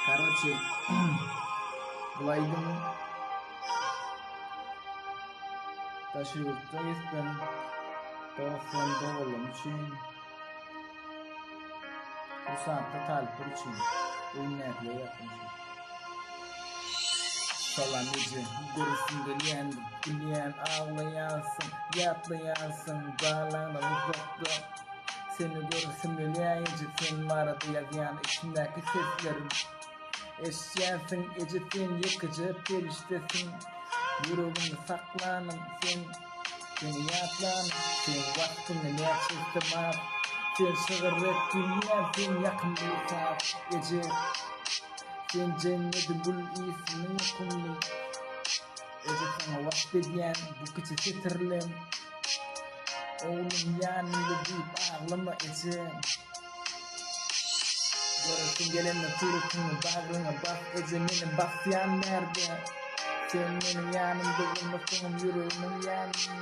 Короче, bulaydım. Taşıyordayız ben. Doğufunda oğlum için. Bu saatte talipler için. Ünlüyle yapmışım. Salamıcı, görürsün gülüyen ağlayansın, yatlayansın, dağlarına uzakta. Seni görürsün gülüyence, sen mağarada yazıyan içindeki seslerim. Eşyansın, ecesin, yıkıcı, periştesin. Yüreğimde saklanım, seni yatlanım, sen vaktini ne çizdim. Sen şığırret dünya, sen yakın bir saat gece. Sen cennetin gül iyisini yokumlu. Ece sana vaktediyen bu kıçı titirlem. Oğlum yanımda deyip ağlama Ece. Görürsün gelenle turutunu bağrına bas Ece, benim basyan nerede? Sen benim yanımda olmasın, yüreğimin yanımda.